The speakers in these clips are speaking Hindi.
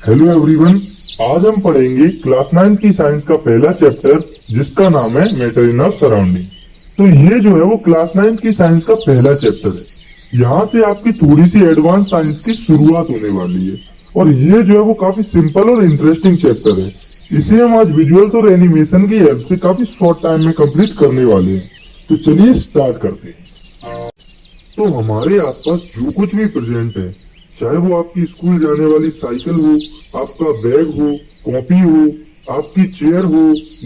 Hello everyone. आज हम पढ़ेंगे क्लास 9 की साइंस का पहला चैप्टर जिसका नाम है मैटर इन आवर सराउंडिंग। तो ये जो है वो क्लास 9 की साइंस का पहला चैप्टर है। यहाँ से आपकी थोड़ी सी एडवांस साइंस की शुरुआत होने वाली है और ये जो है वो काफी सिंपल और इंटरेस्टिंग चैप्टर है। इसे हम आज विजुअल्स और एनिमेशन की हेल्प से काफी शॉर्ट टाइम में कंप्लीट करने वाले हैं। तो चलिए स्टार्ट करते हैं। तो हमारे आसपास जो कुछ भी प्रेजेंट है, चाहे वो आपकी स्कूल जाने वाली साइकिल हो, आपका बैग हो, कॉपी हो, आपकी चेयर हो,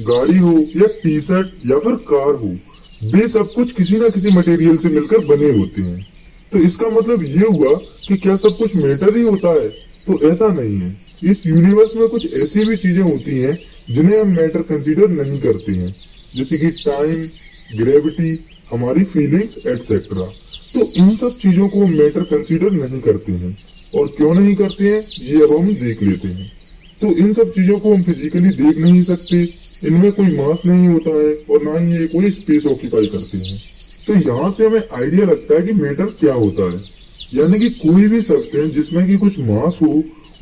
गाड़ी हो या टी शर्ट या फिर कार हो, वे सब कुछ किसी ना किसी मटेरियल से मिलकर बने होते हैं। तो इसका मतलब ये हुआ कि क्या सब कुछ मैटर ही होता है? तो ऐसा नहीं है। इस यूनिवर्स में कुछ ऐसी भी चीजें होती हैं जिन्हें हम मैटर कंसीडर नहीं करते हैं, जैसे कि टाइम, ग्रेविटी, हमारी फीलिंग्स एटसेट्रा। तो इन सब चीजों को मैटर कंसीडर नहीं करते हैं। और क्यों नहीं करते हैं ये अब हम देख लेते हैं। तो इन सब चीजों को हम फिजिकली देख नहीं सकते, इनमें कोई मास नहीं होता है और ना ही ये कोई स्पेस ऑक्यूपाई करते हैं। तो यहाँ से हमें आइडिया लगता है कि मैटर क्या होता है, यानी कि कोई भी सब्सटेंस जिसमें कि कुछ मास हो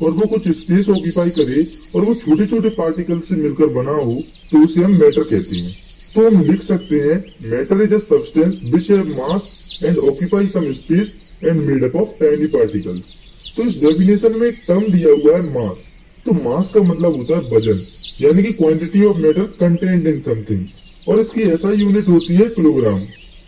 और वो कुछ स्पेस ऑक्यूपाई करे और वो छोटे छोटे पार्टिकल से मिलकर बना हो, तो उसे हम मैटर कहते हैं। तो हम लिख सकते हैं matter is a substance which have mass and occupy some space and made up of tiny particles. तो इस डेफिनेशन में एक टर्म दिया हुआ है मास। तो मास का मतलब होता है वजन, यानी कि quantity of matter contained in something, और इसकी ऐसा यूनिट होती है किलोग्राम।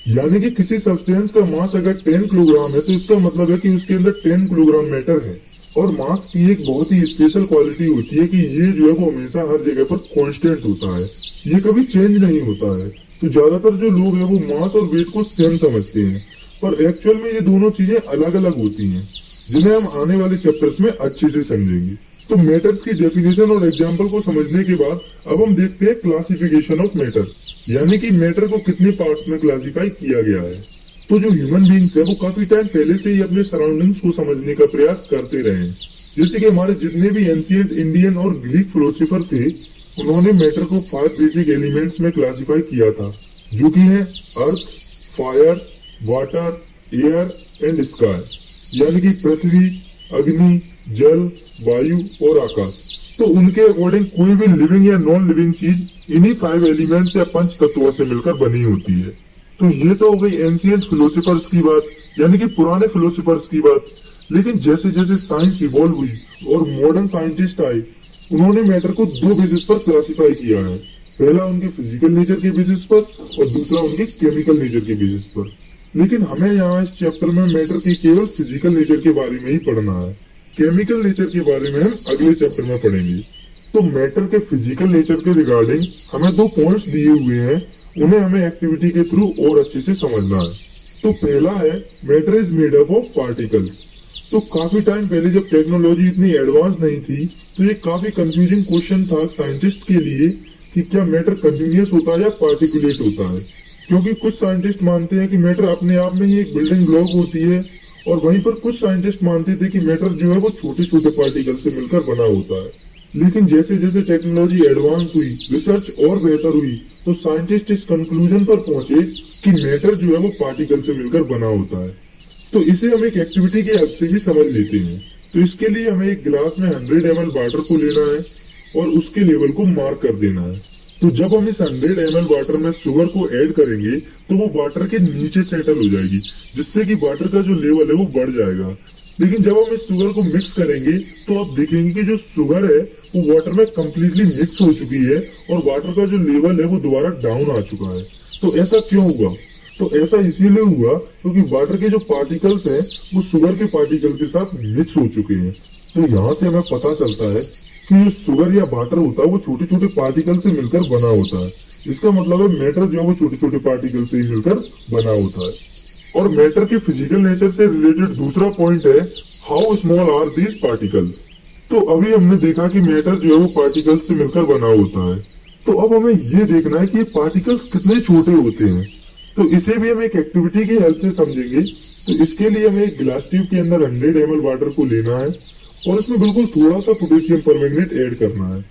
यानी कि किसी सब्सटेंस का मास अगर 10 किलोग्राम है तो इसका मतलब है कि उसके अंदर 10 किलोग्राम मैटर है। और मास की एक बहुत ही स्पेशल क्वालिटी होती है कि ये जो है वो हमेशा हर जगह पर कांस्टेंट होता है, ये कभी चेंज नहीं होता है। तो ज्यादातर जो लोग हैं वो मास और वेट को सेम समझते हैं, पर एक्चुअल में ये दोनों चीजें अलग अलग होती हैं, जिन्हें हम आने वाले चैप्टर्स में अच्छे से समझेंगे। तो मैटर्स की डेफिनेशन और एग्जाम्पल को समझने के बाद अब हम देखते हैं क्लासिफिकेशन ऑफ मैटर, यानी कि मैटर को कितने पार्ट्स में क्लासिफाई किया गया है। तो जो ह्यूमन बींग्स है वो काफी टाइम पहले से ही अपने सराउंडिंग्स को समझने का प्रयास करते रहे हैं। जैसे कि हमारे जितने भी एंशिएंट इंडियन और ग्रीक फिलोसोफर थे, उन्होंने मैटर को 5 बेसिक एलिमेंट्स में क्लासिफाई किया था, जो कि है earth, fire, water, air and sky, यानी कि पृथ्वी, अग्नि, जल, वायु और आकाश। तो उनके अकॉर्डिंग कोई भी लिविंग या नॉन लिविंग चीज इन्हीं 5 एलिमेंट्स या 5 तत्वों से मिलकर बनी होती है। तो ये तो हो गई एंशिएंट फिलोसोफर्स की बात, यानी कि पुराने फिलोसोफर्स की बात। लेकिन जैसे जैसे साइंस इवॉल्व हुई और मॉडर्न साइंटिस्ट आए, उन्होंने मैटर को 2 बेसिस पर क्लासिफाई किया है। पहला उनके फिजिकल नेचर के बेसिस पर और दूसरा उनके केमिकल नेचर के बेसिस पर। लेकिन हमें यहाँ इस चैप्टर में मैटर के केवल फिजिकल नेचर के बारे में ही पढ़ना है। केमिकल नेचर के बारे में हम अगले चैप्टर में पढ़ेंगे। तो मैटर के फिजिकल नेचर के रिगार्डिंग हमें 2 पॉइंट्स दिए हुए हैं, उन्हें हमें एक्टिविटी के थ्रू और अच्छे से समझना है। तो पहला है matter is made up of particles. तो काफी टाइम पहले जब टेक्नोलॉजी इतनी एडवांस नहीं थी, तो ये काफी कंफ्यूजिंग क्वेश्चन था साइंटिस्ट के लिए कि क्या मैटर कंटिन्यूअस होता है या पार्टिकुलेट होता है। क्योंकि कुछ साइंटिस्ट मानते हैं कि मैटर अपने आप में ही एक बिल्डिंग ब्लॉक होती है, और वहीं पर कुछ साइंटिस्ट मानते थे कि मैटर जो है वो छोटे छोटे पार्टिकल से मिलकर बना होता है। लेकिन जैसे जैसे टेक्नोलॉजी एडवांस हुई, रिसर्च और बेहतर हुई, तो साइंटिस्ट इस कंक्लूजन पर पहुंचे कि मैटर जो है वो पार्टिकल से मिलकर बना होता है। तो इसे हम एक एक्टिविटी के हेल्प से भी समझ लेते हैं। तो इसके लिए हमें एक गिलास में 100 ml वाटर को लेना है और उसके लेवल को मार्क कर देना है। तो जब हम इस 100 ml वाटर में शुगर को ऐड करेंगे तो वो वाटर के नीचे सेटल हो जाएगी, जिससे कि वाटर का जो लेवल है वो बढ़ जाएगा। लेकिन जब हम इस शुगर को मिक्स करेंगे तो आप देखेंगे कि जो शुगर है वो वाटर में कंप्लीटली मिक्स हो चुकी है और वाटर का जो लेवल है वो दोबारा डाउन आ चुका है। तो ऐसा क्यों हुआ? तो ऐसा इसीलिए हुआ क्योंकि वाटर के जो पार्टिकल्स हैं वो शुगर के पार्टिकल के साथ मिक्स हो चुके हैं। तो यहाँ से हमें पता चलता है कि जो शुगर या वाटर होता है वो छोटे छोटे पार्टिकल से मिलकर बना होता है। इसका मतलब है मैटर जो है वो छोटे छोटे पार्टिकल से ही मिलकर बना होता है। और मैटर के फिजिकल नेचर से रिलेटेड दूसरा पॉइंट है how small are these particles. तो अभी हमने देखा कि मैटर जो है वो पार्टिकल्स से मिलकर बना होता है। तो अब हमें ये देखना है कि ये पार्टिकल्स कितने छोटे होते हैं। तो इसे भी हम एक एक्टिविटी की हेल्प से समझेंगे। तो इसके लिए हमें एक ग्लास ट्यूब के अंदर 100 ml वाटर को लेना है और इसमें बिल्कुल थोड़ा सा पोटेशियम परमैंगनेट ऐड करना है।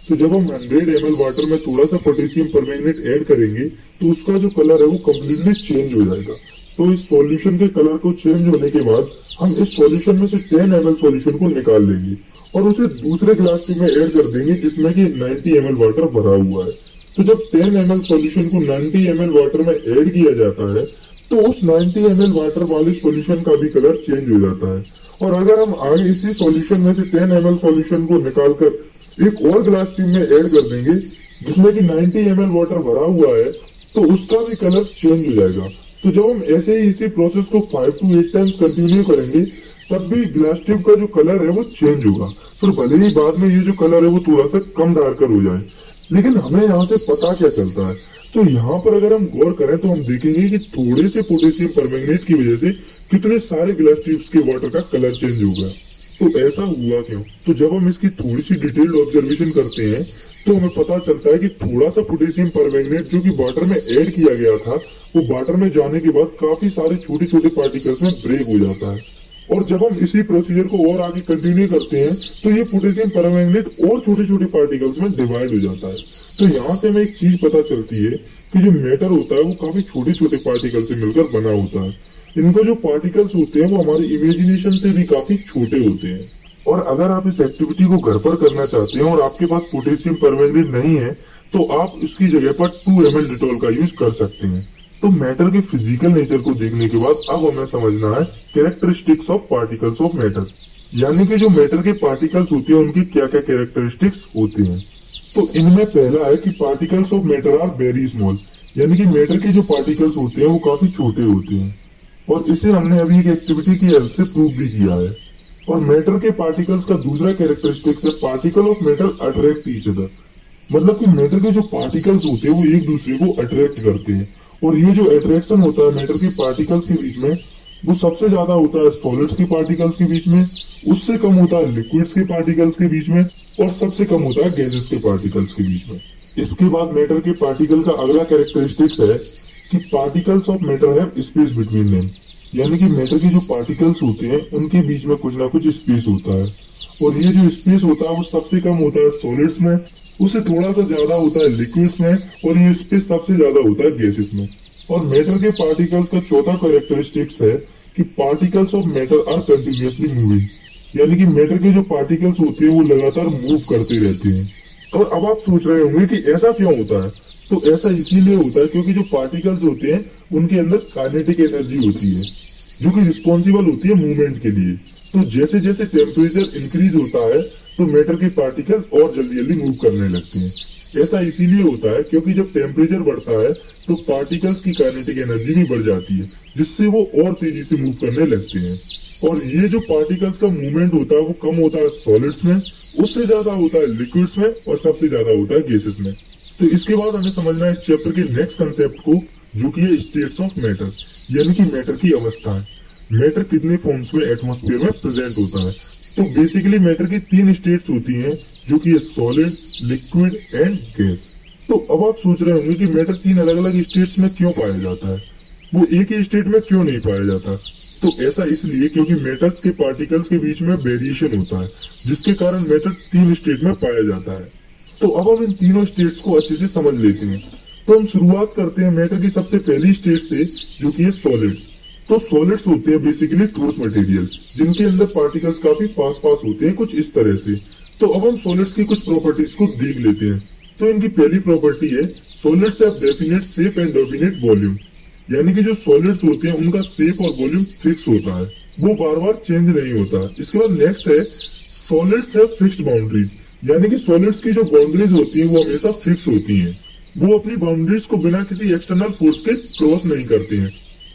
तो जब हम 100 ml वाटर में थोड़ा सा पोटेशियम परमैंगनेट ऐड करेंगे तो उसका जो कलर है वो कम्प्लीटली चेंज हो जाएगा। तो इस सॉल्यूशन के कलर को चेंज होने के बाद हम इस सॉल्यूशन में से 10 ml सॉल्यूशन को निकाल लेंगे और उसे दूसरे ग्लास ट्यूब में ऐड कर देंगे जिसमें कि 90 ml वाटर भरा हुआ है। तो जब 10 ml सॉल्यूशन को 90 ml वाटर में ऐड किया जाता है तो उस 90 ml वाटर वाले सॉल्यूशन का भी कलर चेंज हो जाता है। और अगर हम आगे इसी सॉल्यूशन में से 10 ml सॉल्यूशन को निकालकर एक और ग्लास ट्यूब में ऐड कर देंगे जिसमें कि 90 ml वाटर भरा हुआ है तो उसका भी कलर चेंज हो जाएगा। तो जब हम ऐसे ही इसी प्रोसेस को 5 to 8 टाइम्स कंटिन्यू करेंगे तब भी ग्लास ट्यूब का जो कलर है वो चेंज होगा। फिर भले ही बाद में ये जो कलर है वो थोड़ा सा कम डार्कर हो जाए, लेकिन हमें यहाँ से पता क्या चलता है? तो यहाँ पर अगर हम गौर करें तो हम देखेंगे कि थोड़े से पोटेशियम परमैंगनेट की वजह से कितने सारे ग्लास ट्यूब्स के वाटर का कलर चेंज हो गया। तो ऐसा हुआ क्यों? तो जब हम इसकी थोड़ी सी डिटेल्ड ऑब्जर्वेशन करते हैं तो हमें पता चलता है कि थोड़ा सा पोटेशियम परमैंगनेट जो कि वाटर में ऐड किया गया था वो वाटर में जाने के बाद काफी सारे छोटे छोटे पार्टिकल्स में ब्रेक हो जाता है। और जब हम इसी प्रोसीजर को और आगे कंटिन्यू करते हैं तो ये पोटेशियम परमैंगनेट और छोटे छोटे पार्टिकल्स में डिवाइड हो जाता है। तो यहाँ से हमें एक चीज पता चलती है कि जो मैटर होता है वो काफी छोटे छोटे पार्टिकल से मिलकर बना होता है। इनको जो पार्टिकल्स होते हैं वो हमारी इमेजिनेशन से भी काफी छोटे होते हैं। और अगर आप इस एक्टिविटी को घर पर करना चाहते हैं और आपके पास पोटेशियम परमैंगनेट नहीं है तो आप उसकी जगह पर 2 ml डिटॉल का यूज कर सकते हैं। तो मैटर के फिजिकल नेचर को देखने के बाद अब हमें समझना है characteristics of particles of matter, यानी कि जो मैटर के पार्टिकल्स होते हैं उनकी क्या क्या कैरेक्टरिस्टिक्स होते हैं। तो इनमें पहला है कि particles of matter are very small, यानी कि मैटर के जो पार्टिकल्स होते हैं वो काफी छोटे होते हैं। और इसे हमने अभी एक एक्टिविटी की हेल्प से प्रूव भी किया है। और मैटर के पार्टिकल्स का दूसरा कैरेक्टरिस्टिक्स है particle of matter attract each other, मतलब कि मैटर के जो पार्टिकल्स होते हैं वो एक दूसरे को अट्रैक्ट करते हैं। और ये जो अट्रैक्शन होता है मैटर के पार्टिकल्स के बीच में वो सबसे ज्यादा होता है सॉलिड्स के पार्टिकल्स के बीच में, उससे कम होता है लिक्विड्स के पार्टिकल्स के बीच में, और सबसे कम होता है गैसेस के पार्टिकल्स के बीच में। इसके बाद मैटर के पार्टिकल का अगला कैरेक्टरिस्टिक्स है कि particles of matter have space between them, यानी कि मैटर के जो पार्टिकल्स होते हैं उनके बीच में कुछ ना कुछ स्पेस होता है। और ये जो स्पेस होता है वो सबसे कम होता है सॉलिड्स में, उससे थोड़ा सा ज्यादा होता है लिक्विड्स में, और ये स्पेस सबसे ज्यादा होता है गैसेस में। और मैटर के पार्टिकल्स का चौथा कैरेक्टरिस्टिक्स है कि particles of matter are continuously moving, यानी कि मैटर के जो पार्टिकल्स होते हैं वो लगातार मूव करते रहते हैं। और अब आप सोच रहे होंगे कि ऐसा क्यों होता है? तो ऐसा इसीलिए होता है क्योंकि जो पार्टिकल्स होते हैं उनके अंदर काइनेटिक एनर्जी होती है जो कि रिस्पॉन्सिबल होती है मूवमेंट के लिए। तो जैसे जैसे टेम्परेचर इंक्रीज होता है तो मैटर के पार्टिकल्स और जल्दी जल्दी मूव करने लगते हैं। ऐसा इसीलिए होता है क्योंकि जब टेम्परेचर बढ़ता है तो पार्टिकल्स की काइनेटिक एनर्जी भी बढ़ जाती है जिससे वो और तेजी से मूव करने लगते हैं। और ये जो पार्टिकल्स का मूवमेंट होता है वो कम होता है सॉलिड्स में, उससे ज्यादा होता है लिक्विड्स में, और सबसे ज्यादा होता है गैसेस में। तो इसके बाद हमें समझना है इस चैप्टर के नेक्स्ट कंसेप्ट को जो कि है स्टेट्स ऑफ मैटर, यानी कि मैटर की अवस्थाएं। मैटर कितने फॉर्म्स में एटमॉस्फेयर में प्रेजेंट होता है? तो बेसिकली मैटर की 3 स्टेट्स होती हैं जो कि है सॉलिड, लिक्विड एंड गैस। तो अब आप सोच रहे होंगे कि मैटर 3 अलग अलग स्टेट्स में क्यों पाया जाता है, वो एक ही स्टेट में क्यों नहीं पाया जाता? तो ऐसा इसलिए क्योंकि मैटर्स के पार्टिकल्स के बीच में वेरिएशन होता है जिसके कारण मैटर 3 स्टेट में पाया जाता है। तो अब हम इन तीनों स्टेट्स को अच्छे से समझ लेते हैं। तो हम शुरुआत करते हैं मैटर की सबसे पहली स्टेट से जो कि है सॉलिड्स। तो सॉलिड्स होते हैं बेसिकली ठोस मटेरियल जिनके अंदर पार्टिकल्स काफी पास पास होते हैं, कुछ इस तरह से। तो अब हम सॉलिड्स की कुछ प्रॉपर्टीज को देख लेते हैं। तो इनकी पहली प्रॉपर्टी है solids have definite shape and definite volume, यानी कि जो सॉलिड्स होते हैं उनका शेप और वॉल्यूम फिक्स होता है, वो बार बार चेंज नहीं होता। इसके बाद नेक्स्ट है सॉलिड्स हैव फिक्स्ड बाउंड्रीज, यानी कि सॉलिड्स की जो बाउंड्रीज होती है वो हमेशा फिक्स होती हैं, वो अपनी बाउंड्रीज को बिना किसी एक्सटर्नल फोर्स के क्रॉस नहीं करते हैं।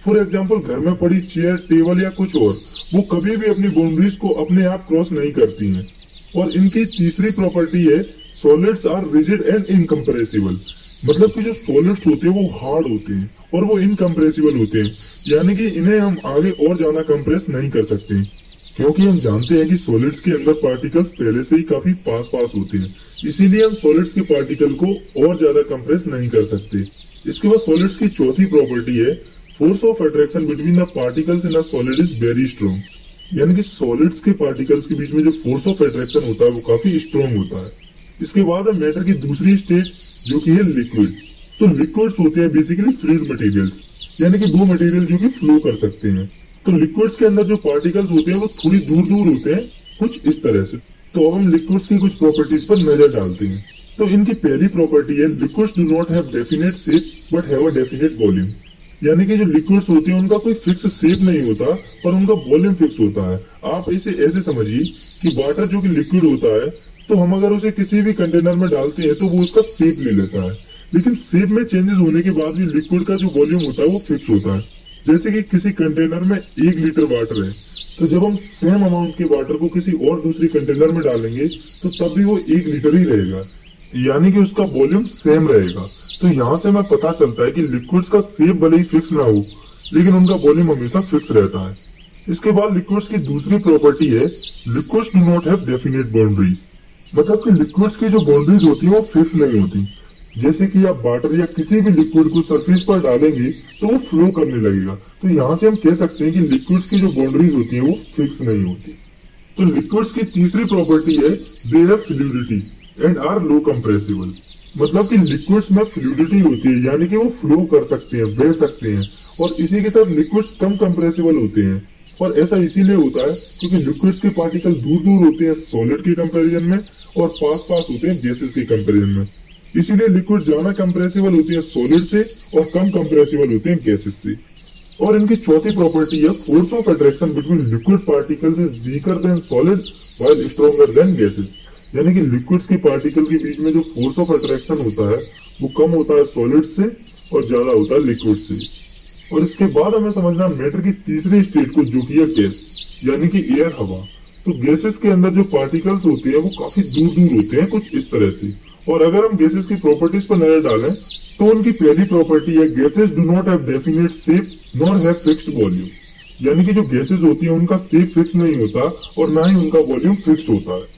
फॉर एग्जांपल घर में पड़ी चेयर, टेबल या कुछ और, वो कभी भी अपनी बाउंड्रीज को अपने आप क्रॉस नहीं करती हैं। और इनकी तीसरी प्रॉपर्टी है solids are rigid and incompressible, मतलब कि जो सॉलिड्स होते हैं वो हार्ड होते हैं और वो इनकम्प्रेसिबल होते हैं, यानी कि इन्हें हम आगे और ज्यादा कंप्रेस नहीं कर सकते, क्योंकि हम जानते हैं कि सॉलिड्स के अंदर पार्टिकल्स पहले से ही काफी पास पास होते हैं, इसीलिए हम सॉलिड्स के पार्टिकल को और ज्यादा कंप्रेस नहीं कर सकते। इसके बाद सॉलिड्स की चौथी प्रॉपर्टी है force of attraction between the particles in a solid is very strong, यानी कि सॉलिड्स के पार्टिकल्स के बीच में जो फोर्स ऑफ अट्रैक्शन होता है वो काफी स्ट्रॉन्ग होता है। इसके बाद है मैटर की दूसरी स्टेट जो कि है लिक्विड। तो लिक्विड्स होते हैं बेसिकली फ्लूइड मटेरियल्स, यानी कि दो मटेरियल जो कि फ्लो कर सकते हैं। तो लिक्विड्स के अंदर जो पार्टिकल्स होते हैं वो थोड़ी दूर दूर होते हैं, कुछ इस तरह से। तो अब हम लिक्विड्स की कुछ प्रॉपर्टीज पर नजर डालते हैं। तो इनकी पहली प्रॉपर्टी है liquids do not have definite shape but have a definite volume. यानी कि जो लिक्विड्स होते हैं उनका कोई फिक्स शेप नहीं होता पर उनका वॉल्यूम फिक्स होता है। आप इसे ऐसे समझिए कि वाटर जो कि लिक्विड होता है, तो हम अगर उसे किसी भी कंटेनर में डालते हैं तो वो उसका शेप ले लेता है, लेकिन शेप में चेंजेस होने के बाद भी लिक्विड का जो वॉल्यूम होता है वो फिक्स होता है। जैसे कि किसी कंटेनर में 1 लीटर वाटर है, तो जब हम सेम अमाउंट के वाटर को किसी और दूसरी कंटेनर में डालेंगे तो तब भी वो 1 लीटर ही रहेगा, यानी कि उसका वॉल्यूम सेम रहेगा। तो यहाँ से हमें पता चलता है कि लिक्विड्स का शेप भले ही फिक्स ना हो लेकिन उनका वॉल्यूम हमेशा फिक्स रहता है। इसके बाद लिक्विड्स की दूसरी प्रॉपर्टी है liquids do not have definite boundaries. मतलब कि लिक्विड्स की जो बाउंड्रीज होती है वो फिक्स नहीं होती। जैसे कि आप वाटर या किसी भी लिक्विड को सरफेस पर डालेंगे तो वो फ्लो करने लगेगा। तो यहाँ से हम कह सकते हैं कि लिक्विड्स की जो बाउंड्रीज होती है वो फिक्स नहीं होती। तो लिक्विड्स की तीसरी प्रॉपर्टी है they have fluidity and are low compressible. मतलब कि लिक्विड्स में फ्लूइडिटी होती है, यानी कि वो फ्लो कर सकते हैं, बह सकते हैं, और इसी के साथ लिक्विड्स कम कंप्रेसिबल होते हैं। और ऐसा इसीलिए होता है क्योंकि लिक्विड्स के पार्टिकल दूर दूर होते हैं सॉलिड के कंपैरिजन में और पास पास होते हैं गैसेस के कंपैरिजन में। इसीलिए लिक्विड ज्यादा कंप्रेसिबल होती है सॉलिड से और कम कंप्रेसिबल होते हैं गैसेस से। और इनकी चौथी प्रॉपर्टी है force of attraction between liquid particles is weaker then solid while stronger than gases. यानी कि लिक्विड्स के पार्टिकल के बीच में जो फोर्स ऑफ अट्रैक्शन होता है वो कम होता है सॉलिड से और ज्यादा होता है लिक्विड से। और इसके बाद हमें समझना मैटर की तीसरी स्टेट को, जो कि है गैस, यानी कि एयर, हवा। तो गैसेस के अंदर जो पार्टिकल्स होते हैं वो काफी दूर दूर होते हैं, कुछ इस तरह से। और अगर हम गैसेस की प्रॉपर्टीज पर नजर डालें तो उनकी पहली प्रॉपर्टी है gases do not have definite shape nor have fixed volume. यानी कि जो गैसेस होती है उनका शेप फिक्स नहीं होता और ना ही उनका वॉल्यूम फिक्स होता है।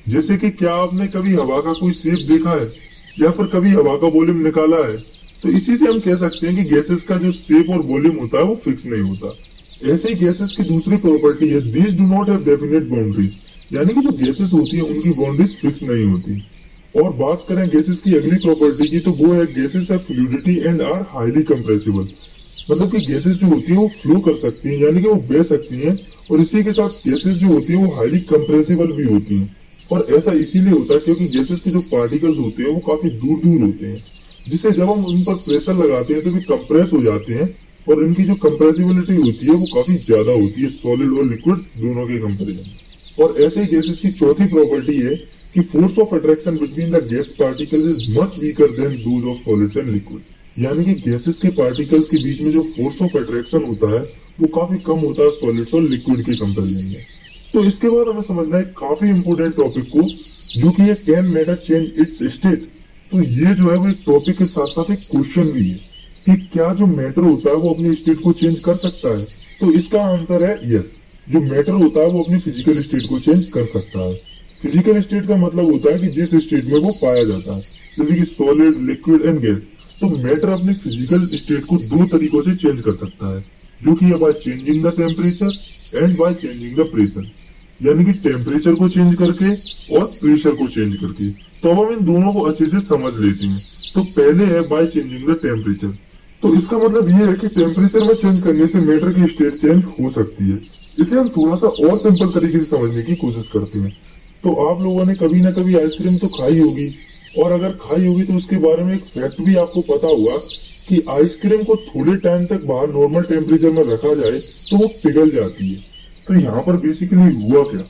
जैसे कि क्या आपने कभी हवा का कोई शेप देखा है या फिर कभी हवा का वॉल्यूम निकाला है? तो इसी से हम कह सकते हैं कि गैसेस का जो शेप और वॉल्यूम होता है वो फिक्स नहीं होता। ऐसे ही गैसेस की दूसरी प्रॉपर्टी है these do not have definite boundaries. यानी कि जो गैसेस होती है उनकी बाउंड्रीज फिक्स नहीं होती। और बात करें गैसेस की अगली प्रॉपर्टी की, तो वो है gases have fluidity and are highly compressible. मतलब कि गैसेस जो होती है वो फ्लो कर सकती हैं, यानी कि वो बह सकती हैं, और इसी के साथ गैसेस जो होती है वो हाईली कंप्रेसिबल भी होती हैं। और ऐसा इसीलिए होता है क्योंकि गैसेस के जो पार्टिकल्स होते हैं वो काफी दूर दूर होते हैं, जिससे जब हम उन पर प्रेशर लगाते हैं तो भी कंप्रेस हो जाते हैं, और इनकी जो कंप्रेसिबिलिटी होती है वो काफी ज्यादा होती है सॉलिड और लिक्विड दोनों के कंपेरिजन। और ऐसे ही गैसेस की चौथी प्रॉपर्टी है कि force of attraction between the gas particles is much weaker then those of solids and liquid. यानी कि गैसेस के पार्टिकल्स के बीच में जो फोर्स ऑफ अट्रैक्शन होता है वो काफी कम होता है सॉलिड्स और लिक्विड के कंपेरिजन में। तो इसके बाद हमें समझना है काफी इंपोर्टेंट टॉपिक को, जो कि है can matter change it's state. तो ये जो है वो एक टॉपिक के साथ साथ एक क्वेश्चन भी है कि क्या जो मैटर होता है वो अपनी स्टेट को चेंज कर सकता है? तो इसका आंसर है यस। जो मैटर होता है वो अपनी फिजिकल स्टेट को चेंज कर सकता है। फिजिकल स्टेट का मतलब होता है कि जिस स्टेट में वो पाया जाता है, जैसे कि सॉलिड, लिक्विड एंड गैस। तो मैटर अपनी फिजिकल स्टेट को दो तरीकों से चेंज कर सकता है, जो कि है by changing the temperature and by changing the pressure. यानी कि टेम्परेचर को चेंज करके और प्रेशर को चेंज करके। तो अब हम इन दोनों को अच्छे से समझ लेते हैं। तो पहले है बाय चेंजिंग द टेम्परेचर। तो इसका मतलब ये है कि टेम्परेचर में चेंज करने से मैटर की स्टेट चेंज हो सकती है। इसे हम थोड़ा सा और सिंपल तरीके से समझने की कोशिश करते हैं। तो आप लोगों ने कभी ना कभी आइसक्रीम तो खाई होगी, और अगर खाई होगी तो उसके बारे में एक फैक्ट भी आपको पता होगा कि आइसक्रीम को थोड़े टाइम तक बाहर नॉर्मल टेम्परेचर में रखा जाए तो वो पिघल जाती है। तो यहाँ पर बेसिकली हुआ क्या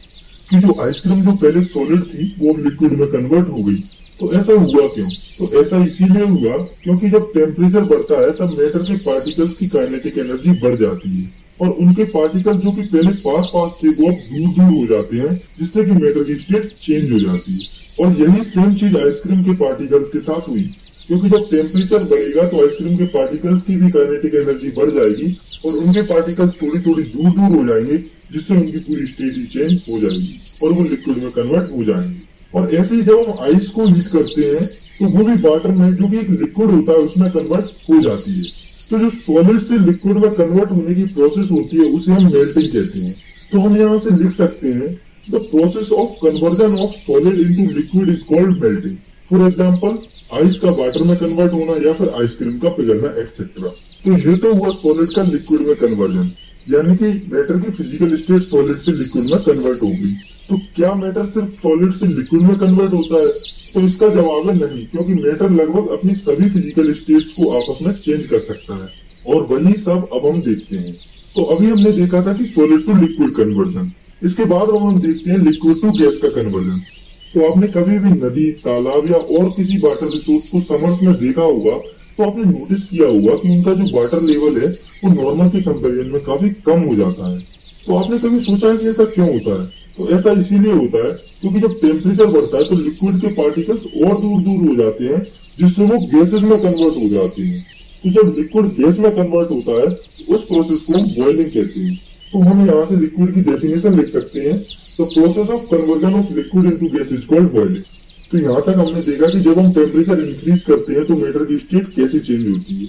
कि जो आइसक्रीम जो पहले सॉलिड थी वो लिक्विड में कन्वर्ट हो गई। तो ऐसा हुआ क्यों? तो ऐसा इसीलिए हुआ क्योंकि जब टेम्परेचर बढ़ता है तब मैटर के पार्टिकल्स की काइनेटिक एनर्जी बढ़ जाती है, और उनके पार्टिकल जो कि पहले पास पास थे वो अब दूर दूर हो जाते हैं, जिससे कि मैटर की स्टेट चेंज हो जाती है। और यही सेम चीज आइसक्रीम के पार्टिकल्स के साथ हुई, क्योंकि जब टेम्परेचर बढ़ेगा तो आइसक्रीम के पार्टिकल्स की भी काइनेटिक एनर्जी बढ़ जाएगी और उनके पार्टिकल्स थोड़ी थोड़ी दूर दूर हो जाएंगे, जिससे उनकी पूरी स्टेट ही चेंज हो जाएगी और वो लिक्विड में कन्वर्ट हो जाएंगे। और ऐसे ही जब हम आइस को हीट करते हैं तो वो भी वाटर में, जो कि एक लिक्विड होता है, उसमें कन्वर्ट हो जाती है। तो जो सॉलिड से लिक्विड में कन्वर्ट होने की प्रोसेस होती है उसे हम मेल्टिंग कहते हैं। तो हम यहाँ से लिख सकते हैं the process of conversion of solid into liquid is called melting. For example ice का वाटर में कन्वर्ट होना या फिर आइसक्रीम का पिघलना एक्सेट्रा। तो ये तो हुआ सॉलिड का लिक्विड में कन्वर्जन, यानी कि मैटर की फिजिकल स्टेट सॉलिड से लिक्विड में कन्वर्ट होगी। तो क्या मैटर सिर्फ सॉलिड से लिक्विड में कन्वर्ट होता है? तो इसका जवाब है नहीं, क्योंकि मैटर लगभग अपनी सभी फिजिकल स्टेट्स को आपस में चेंज कर सकता है, और वही सब अब हम देखते हैं। तो अभी हमने देखा था कि सॉलिड टू लिक्विड कन्वर्जन। इसके बाद अब हम देखते हैं लिक्विड टू गैस का कन्वर्जन। तो आपने कभी भी नदी, तालाब या और किसी वाटर रिसोर्स को समर्स में देखा होगा, तो आपने नोटिस किया होगा कि उनका जो वाटर लेवल है वो नॉर्मल के कंपैरिजन में काफी कम हो जाता है। तो आपने कभी सोचा है कि ऐसा क्यों होता है? तो ऐसा इसीलिए होता है क्योंकि जब टेम्परेचर बढ़ता है तो लिक्विड के पार्टिकल्स और दूर दूर हो जाते हैं, जिससे वो गैसेस में कन्वर्ट हो जाते हैं। तो जब लिक्विड गैस में कन्वर्ट होता है तो उस प्रोसेस को हम बॉइलिंग कहते हैं। तो हम यहाँ से लिक्विड की डेफिनेशन लिख सकते हैं, the process of conversion of liquid into gas is called boiling. तो यहाँ तक हमने देखा कि जब हम टेम्परेचर इंक्रीज करते हैं तो मैटर की स्टेट कैसे चेंज होती है।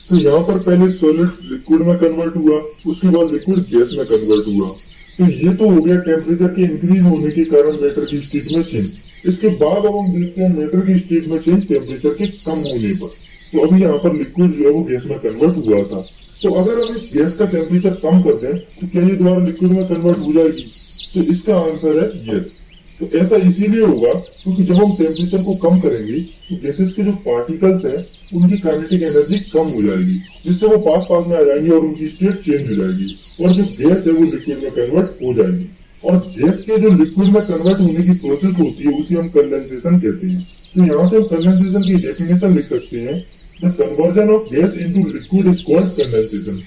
तो यहाँ पर पहले सॉलिड लिक्विड में कन्वर्ट हुआ, उसके बाद लिक्विड गैस में कन्वर्ट हुआ। तो ये तो हो गया टेम्परेचर के इंक्रीज होने के कारण मैटर की स्टेट में चेंज। इसके बाद अब हम देखते हैं मैटर की स्टेट में चेंज टेम्परेचर के कम होने पर। तो अभी यहाँ पर लिक्विड जो है वो गैस में कन्वर्ट हुआ था। तो अगर हम इस गैस का टेम्परेचर कम कर दें तो क्या ये दोबारा लिक्विड में कन्वर्ट हो जाएगी? तो इसका आंसर है यस। तो ऐसा इसीलिए होगा क्योंकि जब हम टेम्परेचर को कम करेंगे तो गैसेस के जो पार्टिकल्स हैं उनकी काइनेटिक एनर्जी कम हो जाएगी, जिससे वो पास पास में आ जाएंगी और उनकी स्टेट चेंज हो जाएगी, और जो गैस है वो लिक्विड में कन्वर्ट हो जाएगी। और गैस के जो लिक्विड में कन्वर्ट होने की प्रोसेस होती है उसे हम कंडेंसेशन कहते हैं। तो यहाँ से हम कंडेंसेशन की डेफिनेशन लिख सकते हैं, the conversion of gas into liquid is called condensation.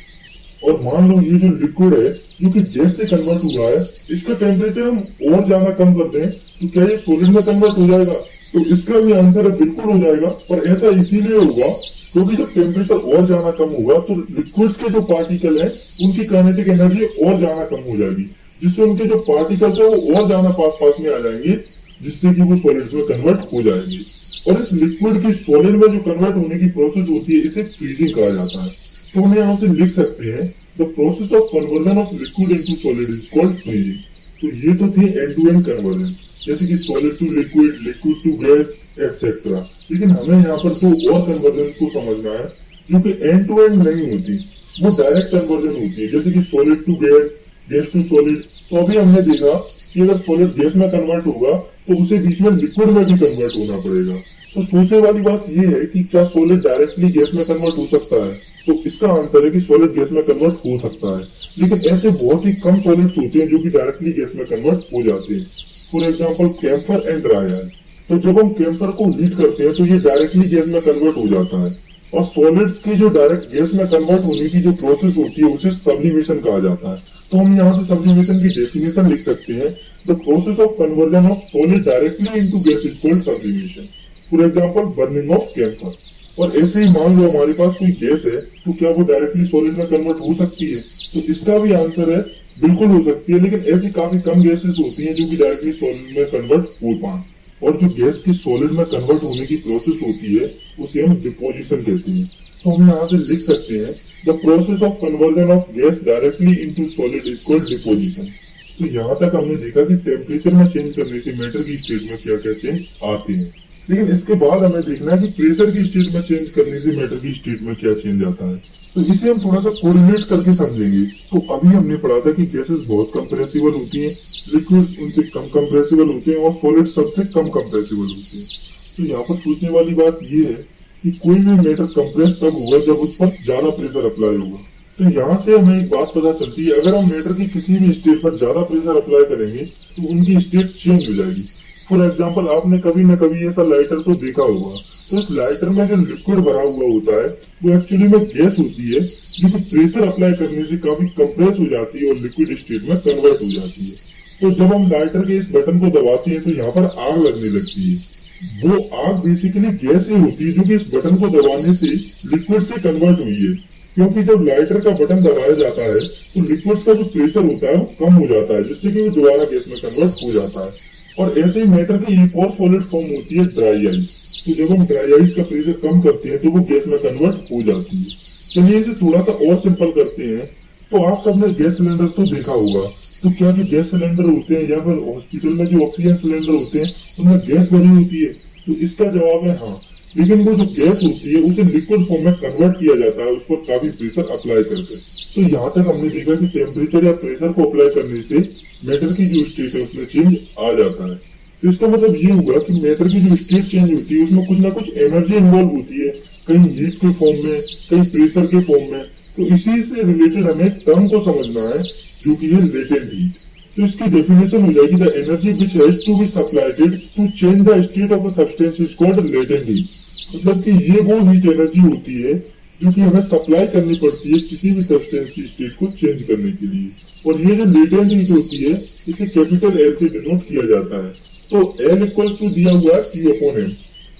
और मान लो ये जो लिक्विड है जो कि गैस से कन्वर्ट हुआ है, इसका टेम्परेचर हम और ज्यादा कम कर दें तो क्या ये सॉलिड में कन्वर्ट हो जाएगा? तो इसका भी आंसर है बिल्कुल हो जाएगा, पर ऐसा इसीलिए होगा क्योंकि जब टेम्परेचर और ज्यादा कम होगा तो लिक्विड्स के जो पार्टिकल है उनकी काइनेटिक एनर्जी और ज्यादा कम हो जाएगी, जिससे उनके जो पार्टिकल्स है वो और ज्यादा पास पास में आ जाएंगे, जिससे कि वो सॉलिड्स में कन्वर्ट हो जाएंगे। और इस लिक्विड की सॉलिड में जो कन्वर्ट होने की प्रोसेस होती है इसे फ्रीजिंग कहा जाता है। तो हम यहाँ से लिख सकते हैं, the process of conversion of liquid into solid is called freezing. तो ये तो थे एंड टू एंड कन्वर्जन, जैसे कि solid to liquid, liquid to gas etcetera. लेकिन हमें यहाँ पर तो और कन्वर्जन को समझना है जो कि एंड टू एंड नहीं होती, वो डायरेक्ट कन्वर्जन होती है, जैसे कि solid to gas, gas to solid. तो अभी हमने देखा कि अगर सॉलिड गैस में कन्वर्ट होगा तो उसे बीच में लिक्विड में भी कन्वर्ट होना पड़ेगा। तो सोचने वाली बात यह है कि क्या सॉलिड डायरेक्टली गैस में कन्वर्ट हो सकता है? तो इसका आंसर है कि सॉलिड गैस में कन्वर्ट हो सकता है, लेकिन ऐसे बहुत ही कम सॉलिड्स होते हैं जो कि डायरेक्टली गैस में कन्वर्ट हो जाते हैं। For example camphor and dry ice. तो जब हम कैम्फर को हीट करते हैं तो ये डायरेक्टली गैस में कन्वर्ट हो जाता है, और सॉलिड्स की जो डायरेक्ट गैस में कन्वर्ट होने की जो प्रोसेस होती है उसे सब्लिमेशन कहा जाता है। तो हम यहाँ से सब्लिमेशन की डेफिनेशन लिख सकते हैं, the process of conversion of solid directly into gas is called sublimation. For example burning of camphor. और ऐसे ही मान लो हमारे पास कोई गैस है, तो क्या वो डायरेक्टली सॉलिड में कन्वर्ट हो सकती है? तो इसका भी आंसर है बिल्कुल हो सकती है, लेकिन ऐसी काफी कम गैसेस होती हैं जो कि डायरेक्टली सॉलिड में कन्वर्ट हो पाए। और जो गैस की सॉलिड में कन्वर्ट होने की प्रोसेस होती है उसे हम डिपोजिशन कहते हैं। तो हम यहाँ से लिख सकते हैं, the process of conversion of gas directly into solid is called deposition. तो यहाँ तक हमने देखा कि टेम्परेचर में चेंज करने से मैटर की स्टेट में क्या क्या चेंज आते हैं, लेकिन इसके बाद हमें देखना है कि प्रेशर की स्टेट में चेंज करने से मैटर की स्टेट में क्या चेंज आता है। तो इसे हम थोड़ा सा कोरिलेट करके समझेंगे। तो अभी हमने पढ़ा था कि गैसेस बहुत कंप्रेसिबल होती हैं, लिक्विड्स उनसे कम कंप्रेसिबल होते हैं, और सॉलिड सबसे कम कंप्रेसिबल होते हैं। तो यहाँ पर सोचने वाली बात यह है कि कोई भी मैटर कंप्रेस तब होगा जब उस पर ज्यादा प्रेशर अप्लाई होगा। तो यहाँ से हमें एक बात पता चलती है, अगर हम मैटर की किसी भी स्टेट पर ज्यादा प्रेशर अप्लाई करेंगे तो उनकी स्टेट चेंज हो जाएगी। फॉर एग्जाम्पल आपने कभी न कभी ऐसा लाइटर तो देखा होगा, तो इस लाइटर में जो लिक्विड भरा हुआ होता है वो एक्चुअली में गैस होती है, जो कि प्रेशर अप्लाई करने से काफी कंप्रेस हो जाती है और लिक्विड स्टेट में कन्वर्ट हो जाती है। तो जब हम लाइटर के इस बटन को दबाते हैं तो यहाँ पर आग लगने लगती है। वो आग बेसिकली गैस ही होती है जो कि इस बटन को दबाने से लिक्विड से कन्वर्ट हुई है, क्योंकि जब लाइटर का बटन दबाया जाता है तो लिक्विड्स का जो प्रेशर होता है वो कम हो जाता है, जिससे कि वो दोबारा गैस में कन्वर्ट हो जाता है। और ऐसे ही मैटर की एक और सॉलिड फॉर्म होती है ड्राई आइस। तो जब हम ड्राई आइस का प्रेशर कम करते हैं तो वो गैस में कन्वर्ट हो जाती है। चलिए इसे थोड़ा सा और सिंपल करते हैं। तो आप सबने गैस सिलेंडर तो देखा होगा, तो क्या जो गैस सिलेंडर होते हैं या फिर हॉस्पिटल में जो ऑक्सीजन सिलेंडर होते हैं उनमें गैस भरी होती है? तो इसका जवाब है हाँ। लेकिन वो जो गैस होती है उसे लिक्विड फॉर्म में कन्वर्ट किया जाता है उस पर काफी प्रेशर अप्लाई करके। तो यहाँ तक हमने देखा कि टेम्परेचर या प्रेशर को अप्लाई करने से मैटर की जो स्टेट है उसमें चेंज आ जाता है। तो इसका मतलब ये हुआ कि मैटर की जो स्टेट चेंज होती है उसमें कुछ ना कुछ एनर्जी इन्वॉल्व होती है, कहीं हीट के फॉर्म में, कहीं प्रेशर के फॉर्म में। तो इसी से रिलेटेड हमें टर्म को समझना है जो कि है लेटेंट हीट। तो इसकी डेफिनेशन हो जाएगी the energy which has to be supplied to change the state of a substance is called latent heat. मतलब कि ये वो हीट एनर्जी होती है जो कि हमें सप्लाई करनी पड़ती है किसी भी सब्सटेंस की स्टेट को चेंज करने के लिए। और ये जो लेटेंट हीट होती है इसे कैपिटल एल से डिनोट किया जाता है। तो एल इक्वल्स टू दिया हुआ है क्यू अपॉन एम,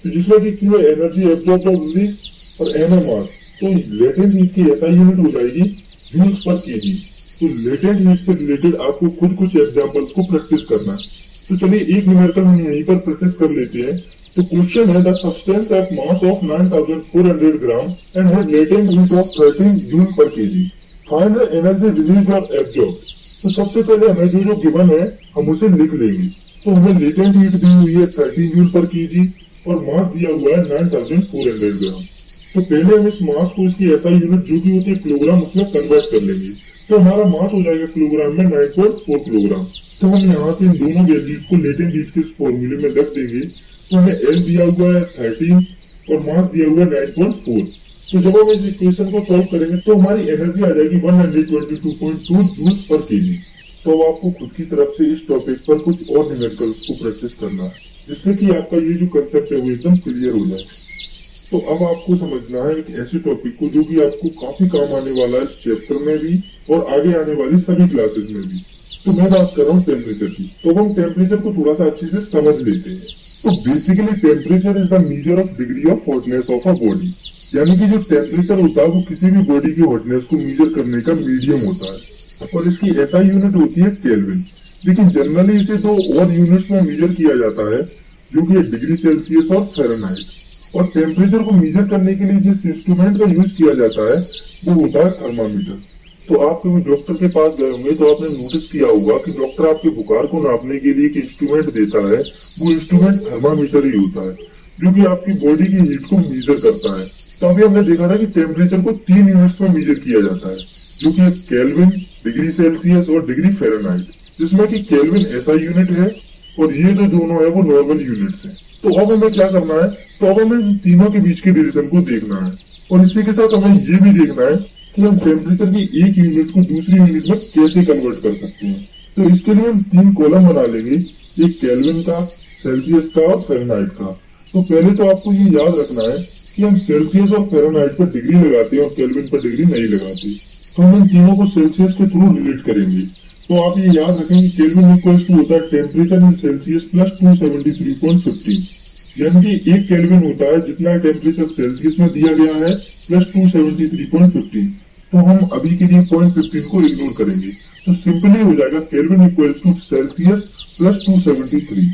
तो जिसमें कि क्यू है एनर्जी एब्जॉर्ब्ड और रिलीज और एम है मास। तो लेटेंट हीट की ऐसा यूनिट हो जाएगी जूल्स पर केजी। तो लेटेंट हीट से रिलेटेड आपको खुद कुछ एग्जांपल्स को प्रैक्टिस करना है। तो चलिए एक न्यूमेरिकल हम यहीं पर प्रैक्टिस कर लेते हैं। तो क्वेश्चन है the substance have mass of 9400 gram and have latent heat of 13 joule पर KG, find the energy release और एब्जॉर्ब्ड। तो सबसे पहले हमें जो गिवन है हम उसे लिख लेंगे। तो हमें लेटेंट हीट दी हुई है 13 जूल पर केजी और मास दिया हुआ है 9400 ग्राम। तो पहले हम इस मास को इसकी एसआई यूनिट जो की होती है किलोग्राम उसमें कन्वर्ट कर लेंगे। तो हमारा मास हो जाएगा किलोग्राम में 9.4 किलोग्राम। तो हम यहाँ से इन दोनों वैल्यूज को लेटेंट हीट के फॉर्मूले में रख देंगे। तो हमें एल दिया हुआ है 13 और मास दिया हुआ है 9.4। तो जब हम इस इक्वेशन को सॉल्व करेंगे तो हमारी एनर्जी आ जाएगी 122.2 जूल्स पर केजी। तो अब आपको खुद की तरफ से इस टॉपिक पर कुछ और न्यूमेरिकल्स को प्रैक्टिस करना है जिससे कि आपका ये जो कंसेप्ट है वो एकदम क्लियर हो जाए। तो अब आपको समझना है एक ऐसे टॉपिक को जो कि आपको काफी काम आने वाला है इस चैप्टर में भी और आगे आने वाली सभी क्लासेस में भी। तो मैं बात कर रहा हूँ टेम्परेचर की। तो हम टेम्परेचर को थोड़ा सा अच्छे से समझ लेते हैं। तो basically temperature is the measure of degree of hotness of a body. यानी कि जो टेम्परेचर होता है वो किसी भी बॉडी की हॉटनेस को मेजर करने का मीडियम होता है और इसकी ऐसा यूनिट होती है केल्विन। लेकिन जनरली इसे दो और यूनिट्स में मेजर किया जाता है जो कि डिग्री सेल्सियस और फ़ारेनहाइट। और टेम्परेचर को मेजर करने के लिए जिस इंस्ट्रूमेंट का यूज किया जाता है वो होता है थर्मामीटर। तो आप कभी डॉक्टर के पास गए होंगे तो आपने नोटिस किया होगा कि डॉक्टर आपके बुखार को नापने के लिए एक इंस्ट्रूमेंट देता है, वो इंस्ट्रूमेंट थर्मामीटर ही होता है जो कि आपकी बॉडी की हीट को मेजर करता है। तो अभी हमने देखा था कि टेम्परेचर को 3 यूनिट्स में मेजर किया जाता है जो कि केल्विन, डिग्री सेल्सियस और डिग्री फ़ारेनहाइट, जिसमें कि केल्विन ऐसा यूनिट है और ये जो दोनों है वो नॉर्मल यूनिट्स हैं। तो अब हमें क्या करना है, तो अब हमें इन तीनों के बीच के रिलेशन को देखना है और इसी के साथ हमें ये भी देखना है कि हम टेम्परेचर की एक यूनिट को दूसरी यूनिट में कैसे कन्वर्ट कर सकते हैं। तो इसके लिए हम 3 कॉलम बना लेंगे, एक केल्विन का, सेल्सियस का और फ़ारेनहाइट का। तो पहले तो आपको ये याद रखना है कि हम सेल्सियस और फ़ारेनहाइट पर डिग्री लगाते हैं और केल्विन पर डिग्री नहीं लगाते। तो हम इन तीनों को सेल्सियस के थ्रू रिलेट करेंगे। तो आप ये याद रखें कि केल्विन इक्वल्स टू होता है टेम्परेचर इन सेल्सियस प्लस 273.15, यानी कि 1 केल्विन होता है जितना टेम्परेचर सेल्सियस में दिया गया है प्लस 273.15। तो हम अभी के लिए 0.15 को इग्नोर करेंगे। तो सिंपली हो जाएगा kelvin equals to Celsius plus 273।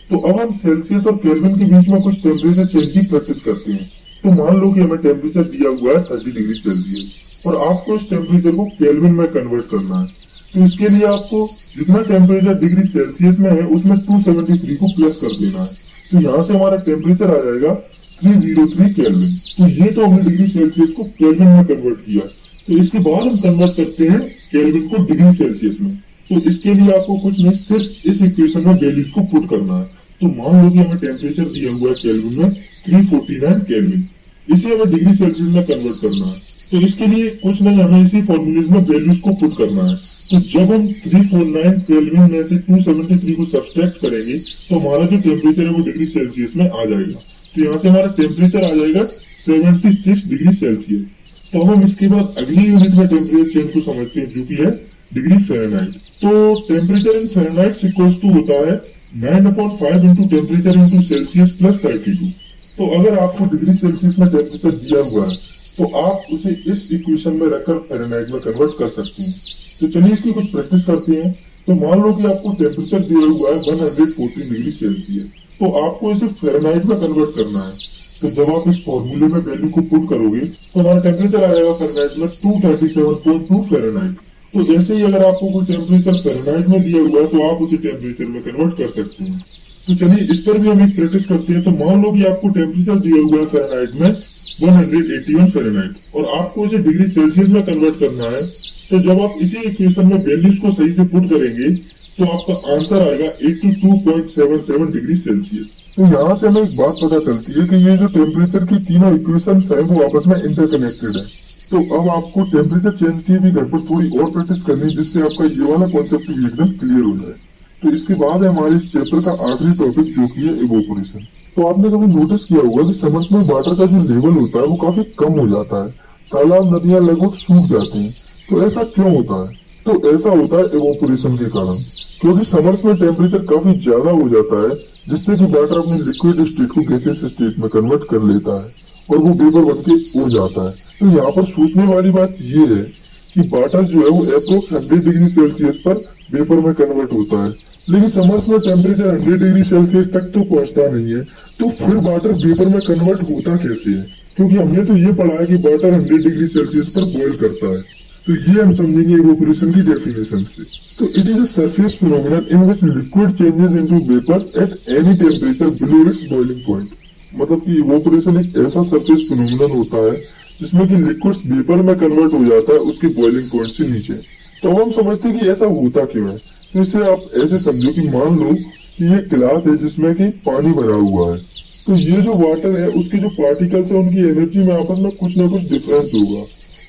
तो अब हम सेल्सियस और केल्विन के बीच में कुछ टेम्परेचर चेंज की प्रैक्टिस करते हैं। तो मान लो कि हमें टेम्परेचर दिया हुआ है 30 डिग्री सेल्सियस और आपको इस टेम्परेचर को केल्विन में कन्वर्ट करना है। तो इसके लिए आपको जितना टेम्परेचर डिग्री सेल्सियस में है उसमें 273 को प्लस कर देना है। तो यहाँ से हमारा टेम्परेचर आ जाएगा 303 केल्विन। तो ये तो हमने डिग्री सेल्सियस को केल्विन में कन्वर्ट किया। तो इसके बाद हम कन्वर्ट करते हैं केल्विन को डिग्री सेल्सियस में। तो इसके लिए आपको कुछ नहीं, सिर्फ इस इक्वेशन में वैल्यूज को पुट करना है। तो मान लो कि हमें टेम्परेचर दिया हुआ है केल्विन में 349 केल्विन, इसे हमें डिग्री सेल्सियस में कन्वर्ट करना है। तो इसके लिए कुछ नहीं, हमें इसी फॉर्मूलेज में वैल्यूज को पुट करना है। तो जब हम 349 केल्विन में से 273 को सब्सट्रैक्ट करेंगे तो हमारा जो टेम्परेचर है वो डिग्री सेल्सियस में आ जाएगा। तो यहाँ से हमारा टेम्परेचर आ जाएगा 76 डिग्री सेल्सियस। तो हम इसके बाद अगली यूनिट में टेम्परेचर चेंज को समझते हैं जो कि है डिग्री फ़ारेनहाइट। तो temperature in Fahrenheit equals to होता है 9/5 into temperature into Celsius plus 32। तो अगर आपको डिग्री सेल्सियस में टेम्परेचर दिया हुआ है तो आप उसे इस इक्वेशन में रखकर फ़ारेनहाइट में कन्वर्ट कर सकते हैं। तो चलिए इसकी कुछ प्रैक्टिस करते हैं। तो मान लो कि आपको टेम्परेचर दिया हुआ है 114 डिग्री सेल्सियस, तो आपको इसे फ़ारेनहाइट में कन्वर्ट करना है। तो जब आप इस फॉर्मूले में वैल्यू को पुट करोगे तो हमारा टेम्परेचर आ जाएगा फ़ारेनहाइट में 237.2 फ़ारेनहाइट। तो ऐसे ही अगर आपको कोई टेम्परेचर फ़ारेनहाइट में दिया हुआ है तो आप उसे टेम्परेचर में कन्वर्ट कर सकते हैं। तो चलिए इस पर भी हम एक प्रैक्टिस करते हैं। तो मान लो कि आपको टेम्परेचर दिया हुआ है फ़ारेनहाइट में 181 फ़ारेनहाइट और आपको इसे डिग्री सेल्सियस में कन्वर्ट करना है। तो जब आप इसी इक्वेशन में वैल्यूज को सही से पुट करेंगे तो आपका आंसर आएगा 82.77 डिग्री सेल्सियस। तो यहाँ से हमें एक बात पता चलती है कि ये जो टेम्परेचर की तीनों इक्वेशन है वो आपस में इंटरकनेक्टेड है। तो अब आपको टेम्परेचर चेंज की भी घर पर थोड़ी और प्रैक्टिस करनी है जिससे आपका ये वाला कॉन्सेप्ट भी एकदम क्लियर हो जाए। तो इसके बाद है हमारे इस चैप्टर का आखिरी टॉपिक जो कि है इवोपोरेशन। तो आपने कभी नोटिस किया होगा कि समर्स में वाटर का जो लेवल होता है वो काफी कम हो जाता है, तालाब नदियां लगभग सूख जाती हैं। तो ऐसा क्यों होता है? तो ऐसा होता है इवोपोरेशन के कारण, क्योंकि समर्स में टेम्परेचर काफी ज्यादा हो जाता है जिससे कि वाटर अपनी लिक्विड स्टेट को गैसियस स्टेट में कन्वर्ट कर लेता है और वो वेपर बन के उड़ जाता है। तो यहाँ पर सोचने वाली बात ये है कि वाटर जो है वो अप्रोक्स 100 डिग्री सेल्सियस पर वेपर में कन्वर्ट होता है, लेकिन समर्स में टेम्परेचर 100 डिग्री सेल्सियस तक तो पहुंचता नहीं है। तो फिर वाटर वेपर में कन्वर्ट होता कैसे है? क्योंकि हमने तो ये पढ़ा है कि वाटर 100 डिग्री सेल्सियस पर बॉयल करता है। तो ये हम समझेंगे इवोपोरेशन की डेफिनेशन से। तो it is a surface phenomenon in which liquid changes into vapours at any temperature below its boiling point. मतलब कि इवोपोरेशन एक ऐसा सरफेस फिनोमेनन होता है जिसमें कि लिक्विड्स वेपर में कन्वर्ट हो जाता है उसके बॉइलिंग पॉइंट से नीचे। तो अब हम समझते हैं कि ऐसा होता क्यों है। तो इसे आप ऐसे समझो कि मान लो कि ये गिलास है जिसमें कि पानी भरा हुआ है। तो ये जो वाटर है उसके जो पार्टिकल्स है उनकी एनर्जी में आपस में कुछ ना कुछ डिफरेंस होगा।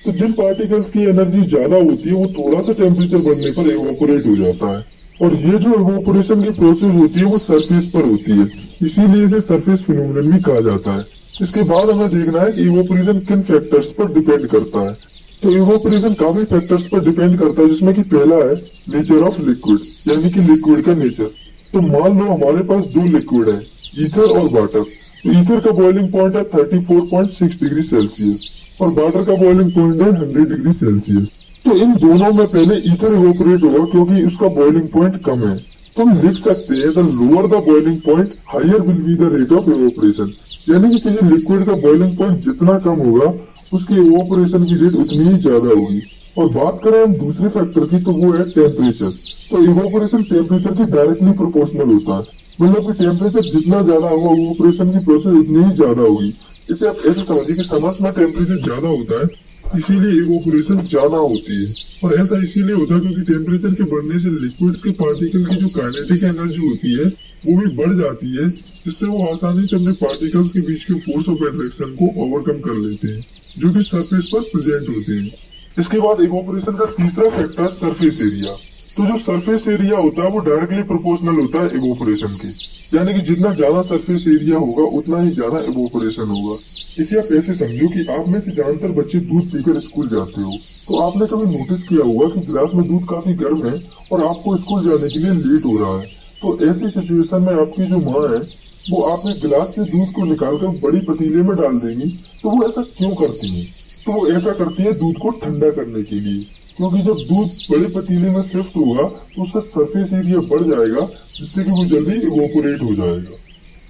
तो जिन पार्टिकल्स की एनर्जी ज्यादा होती है वो थोड़ा सा टेम्परेचर बढ़ने पर इवोपोरेट हो जाता है और ये जो इवोपोरेशन की प्रोसेस होती है वो सरफेस पर होती है, इसीलिए इसे सरफेस फिनोमेनन भी कहा जाता है। इसके बाद हमें देखना है कि इवोपोरेशन किन फैक्टर्स पर डिपेंड करता है। तो इवोपोरेशन काफी फैक्टर्स पर डिपेंड करता है जिसमें कि पहला है नेचर ऑफ लिक्विड, यानी कि लिक्विड का नेचर। तो मान लो हमारे पास दो लिक्विड है, ईथर और वाटर। तो ईथर का बॉइलिंग पॉइंट है 34.6 डिग्री सेल्सियस और वाटर का बॉइलिंग पॉइंट है 100 डिग्री सेल्सियस। तो इन दोनों में पहले ईथर इवोपोरेट होगा क्योंकि उसका बॉइलिंग पॉइंट कम है। तो हम लिख सकते हैं the lower the boiling point higher will be the rate of evaporation, यानी कि किसी लिक्विड का बॉइलिंग पॉइंट जितना कम होगा उसकी इवोपोरेशन की रेट उतनी ही ज्यादा होगी। और बात करें हम दूसरे फैक्टर की तो वो है टेम्परेचर। तो इवोपोरेशन टेम्परेचर के डायरेक्टली प्रोपोर्शनल होता है, मतलब कि टेम्परेचर जितना ज्यादा होगा इवोपोरेशन की प्रोसेस उतनी ही ज्यादा होगी। इसे आप ऐसे समझिए कि समर्स में टेम्परेचर ज्यादा होता है इसीलिए इवोपोरेशन ज्यादा होती है। और ऐसा इसीलिए होता है क्योंकि टेम्परेचर के बढ़ने से लिक्विड्स के पार्टिकल की जो काइनेटिक एनर्जी होती है वो भी बढ़ जाती है, जिससे वो आसानी से अपने पार्टिकल्स के बीच के फोर्स ऑफ अट्रैक्शन को ओवरकम कर लेते हैं जो कि सरफेस पर प्रेजेंट होते हैं। इसके बाद इवोपोरेशन का तीसरा फैक्टर सरफेस एरिया। तो जो सरफेस एरिया होता है वो डायरेक्टली प्रोपोर्शनल होता है इवोपोरेशन के, यानी कि जितना ज्यादा सरफेस एरिया होगा उतना ही ज्यादा इवोपोरेशन होगा। इसे आप ऐसे समझो कि आप में से ज्यादातर बच्चे दूध पीकर स्कूल जाते हो। तो आपने कभी नोटिस किया होगा कि गिलास में दूध काफी गर्म है और आपको स्कूल जाने के लिए लेट हो रहा है। तो ऐसी सिचुएशन में आपकी जो माँ है वो आपके गिलास से दूध को निकालकर बड़ी पतीले में डाल देंगी। तो वो ऐसा क्यों करती है? तो वो ऐसा करती है दूध को ठंडा करने के लिए, क्योंकि जब दूध बड़े पतीले में शिफ्ट होगा तो उसका सरफेस एरिया बढ़ जाएगा जिससे कि वो जल्दी इवोपोरेट हो जाएगा।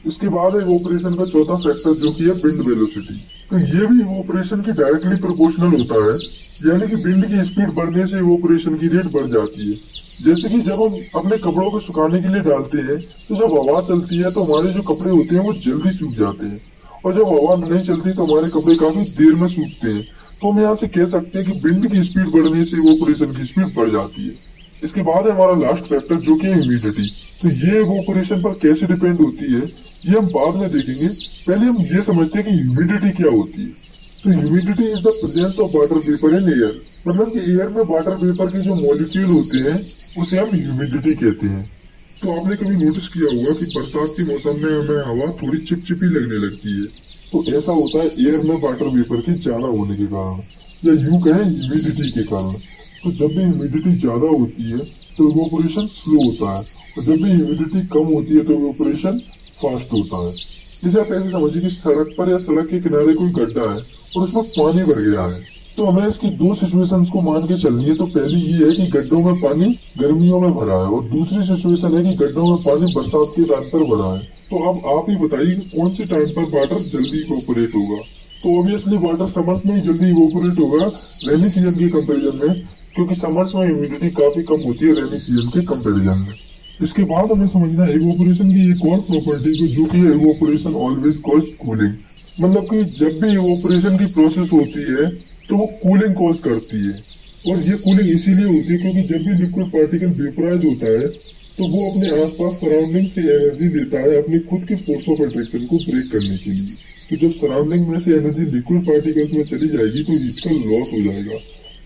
इसके बाद है इवोपोरेशन का चौथा फैक्टर जो कि है विंड वेलोसिटी। तो ये भी इवोपोरेशन की डायरेक्टली प्रोपोर्शनल होता है, यानी कि विंड की स्पीड बढ़ने से इवोपोरेशन की रेट बढ़ जाती है। जैसे कि जब हम अपने कपड़ों को सुखाने के लिए डालते हैं तो जब हवा चलती है तो हमारे जो कपड़े होते हैं वो जल्दी सूख जाते हैं और जब हवा नहीं चलती तो हमारे कपड़े काफी देर में सूखते हैं। तो हम यहाँ से कह सकते हैं कि विंड की स्पीड बढ़ने से इवोपोरेशन की स्पीड बढ़ जाती है। इसके बाद है हमारा लास्ट फैक्टर जो कि है ह्यूमिडिटी। तो ये इवोपोरेशन पर कैसे डिपेंड होती है ये हम बाद में देखेंगे। पहले हम ये समझते हैं कि ह्यूमिडिटी क्या होती है। तो humidity is the presence of water vapour in air, मतलब कि एयर में वाटर वेपर के जो मॉलिक्यूल होते हैं उसे हम ह्यूमिडिटी कहते हैं। तो आपने कभी नोटिस किया होगा कि बरसात के मौसम में हमें हवा थोड़ी चिपचिपी लगने लगती है। तो ऐसा होता है एयर में वाटर वेपर के ज्यादा होने के कारण, या यूं कहें ह्यूमिडिटी के कारण। तो जब भी ह्यूमिडिटी ज्यादा होती है तो इवोपोरेशन स्लो होता है और जब भी ह्यूमिडिटी कम होती है तो इवोपोरेशन फास्ट होता है। जैसे आप ऐसे समझिए कि सड़क पर या सड़क के किनारे कोई गड्ढा है और उसमें पानी भर गया है। तो हमें इसकी दो सिचुएशंस को मान के चलनी है। तो पहली ये है कि गड्ढों में पानी गर्मियों में भरा है और दूसरी सिचुएशन है कि गड्ढों में पानी बरसात के टाइम पर भरा है। तो अब आप ही बताइए कि कौन से टाइम पर वाटर जल्दी इवोपोरेट होगा? तो ऑब्वियसली वाटर समर्स में ही जल्दी इवोपोरेट होगा रेनी सीजन के कंपेरिजन में, क्योंकि समर्स में ह्यूमिडिटी काफी कम होती है रेनी सीजन के कंपेरिजन में। इसके बाद हमें समझना है इवोपोरेशन की एक और प्रॉपर्टी को, जो कि है इवोपोरेशन ऑलवेज कॉज कूलिंग। मतलब कि जब भी इवोपोरेशन की प्रोसेस होती है तो वो कूलिंग कॉज करती है। और ये कूलिंग इसीलिए होती है क्योंकि जब भी लिक्विड पार्टिकल वेपराइज होता है तो वो अपने आसपास सराउंडिंग से एनर्जी लेता है अपनी खुद की फोर्स ऑफ अट्रैक्शन को ब्रेक करने के लिए। तो जब सराउंडिंग में से एनर्जी लिक्विड पार्टिकल्स में चली जाएगी तो इसका लॉस हो जाएगा,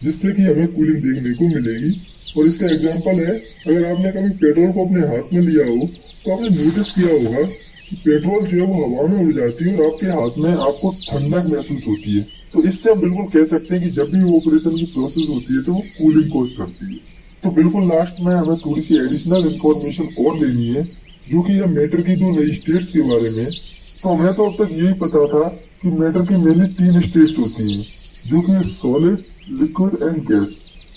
जिससे कि हमें कूलिंग देखने को मिलेगी। और इसका एग्जांपल है, अगर आपने कभी पेट्रोल को अपने हाथ में लिया हो तो आपने नोटिस किया होगा कि पेट्रोल जो है वो हवा में उड़ जाती है और आपके हाथ में आपको ठंडक महसूस होती है। तो इससे हम बिल्कुल कह सकते हैं कि जब भी इवोपोरेशन की प्रोसेस होती है तो वो कूलिंग कॉज करती है। तो बिल्कुल लास्ट में हमें थोड़ी सी एडिशनल इंफॉर्मेशन और लेनी है, जो कि है मैटर की दो नई स्टेट्स के बारे में। तो हमें तो अब तक यही पता था कि मैटर की मेनली 3 स्टेट्स होती हैं, जो कि सॉलिड, लिक्विड एंड गैस।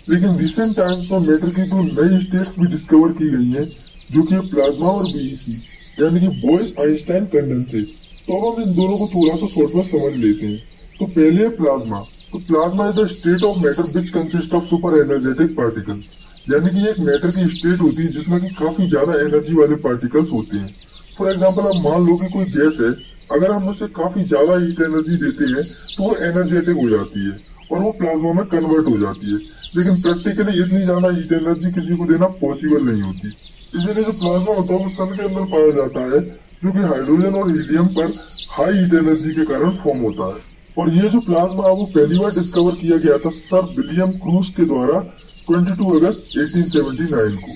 लेकिन रिसेंट टाइम्स में मैटर की 2 नई स्टेट्स भी डिस्कवर की गई हैं, जो कि प्लाज्मा और बीईसी, यानी कि बॉयज आइंस्टाइन कंडेंसेट। तो अब हम इन दोनों को थोड़ा सा शॉर्ट में समझ लेते हैं। तो पहले है प्लाज्मा। तो plasma is the state of matter which consist of super energetic particles, यानी कि एक मैटर की स्टेट होती है जिसमें कि काफी ज्यादा एनर्जी वाले पार्टिकल्स होते हैं। फॉर एग्जाम्पल, आप मान लो कि कोई गैस है, अगर हम उसे काफी ज्यादा हीट एनर्जी देते हैं तो वो एनर्जेटिक हो जाती है और वो प्लाज्मा में कन्वर्ट हो जाती है। लेकिन प्रैक्टिकली इतनी ज्यादा हीट एनर्जी किसी को देना पॉसिबल नहीं होती। इसलिए जो प्लाज्मा होता है वो सन के अंदर पाया जाता है, जो कि हाइड्रोजन और हीलियम पर हाई हीट एनर्जी के कारण फॉर्म होता है। और ये जो प्लाज्मा है वो पहली बार डिस्कवर किया गया था सर विलियम क्रूज के द्वारा 22 अगस्त 1879 को।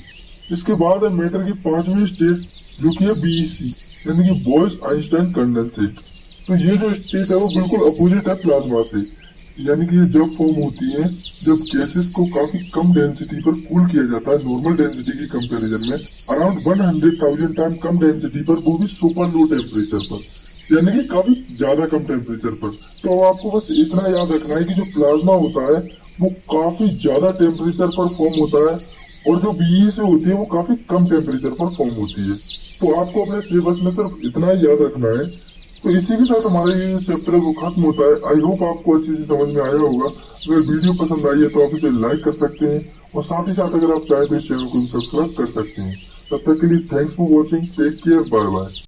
इसके बाद है मैटर की 5वीं स्टेट, जो कि है बीईसी, यानी कि बॉयज आइंस्टाइन कंडेंसेट। तो ये जो स्टेट है वो बिल्कुल अपोजिट है प्लाज्मा से, यानी कि ये जब फॉर्म होती है जब गैसेस को काफी कम डेंसिटी पर कूल किया जाता है, नॉर्मल डेंसिटी की कंपैरिजन में अराउंड 100,000 टाइम कम डेंसिटी पर, वो भी सुपर लो टेम्परेचर पर, यानी कि काफी ज्यादा कम टेम्परेचर पर। तो आपको बस इतना याद रखना है कि जो प्लाज्मा होता है वो काफी ज्यादा टेम्परेचर पर फॉर्म होता है और जो बीईसी होती है वो काफी कम टेम्परेचर पर फॉर्म होती है। तो आपको अपने सिलेबस में सिर्फ इतना ही याद रखना है। तो इसी के साथ हमारा ये चैप्टर है वो खत्म होता है। आई होप आपको अच्छे से समझ में आया होगा। अगर वीडियो पसंद आई है तो आप इसे लाइक कर सकते हैं और साथ ही साथ अगर आप चाहें तो इस चैनल को सब्सक्राइब कर सकते हैं। तब तक के लिए thanks for watching, take care, bye bye.